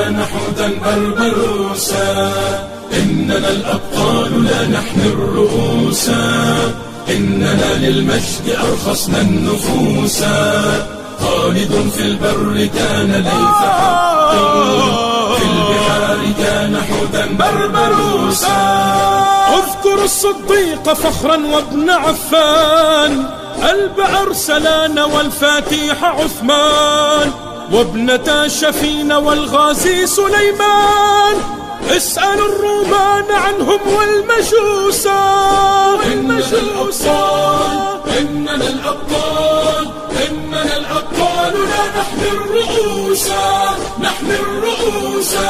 كان حوتا بربروسا. إننا الأبطال لا نحمي الرؤوسا، إننا للمجد أرخصنا النفوسا. خالد في البر كان ليث حق، في البحار كان حوتا بربروسا. اذكر الصديق فخرا وابن عفان، البئر سلان والفاتيح عثمان، وابنتا شفين والغازي سليمان. اسأل الرومان عنهم والمجوسا. إننا الأبطال، إننا الأبطال، إننا الأبطال لا نحمي الرؤوسا، نحمي الرؤوسا.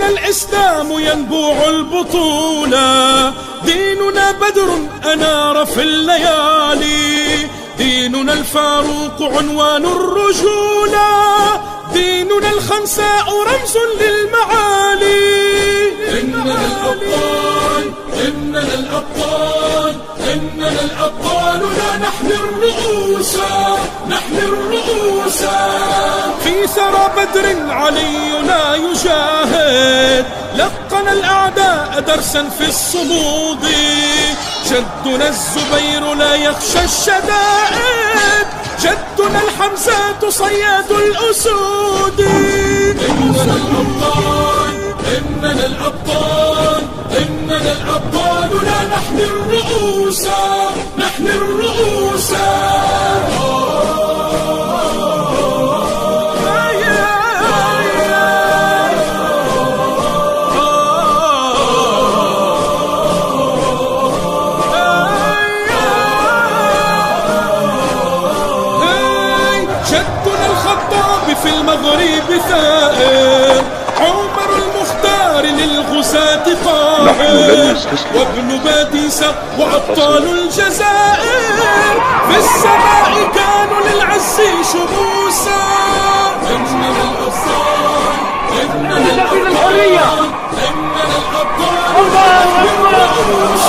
الإسلام ينبوع البطولة، ديننا بدر أنار في الليالي، ديننا الفاروق عنوان الرجولة، ديننا الخنساء رمز للمعالي. إننا الأبطال، إننا الأبطال، إننا الأبطال لا نحمي الرؤوسا، نحمي الرؤوسا. في ثرى بدر علينا يجاهد، لقن الأعداء درسا في الصمود، جدنا الزبير لا يخشى الشدائد، جدنا الحمزة صياد الأسود. إننا الأبطال، إننا الأبطال، إننا الأبطال لا نحمي الرؤوسا، نحمي الرؤوسا. جدنا الخطاب في المغرب ثائر، عمر المختار للغزاة قاهر، وابن باديسة وأبطال الجزائر، في السماء كانوا للعز شموسا. إننا الأبطال، إننا الأبطال، إننا الأبطال لا نحمي الرؤوسا.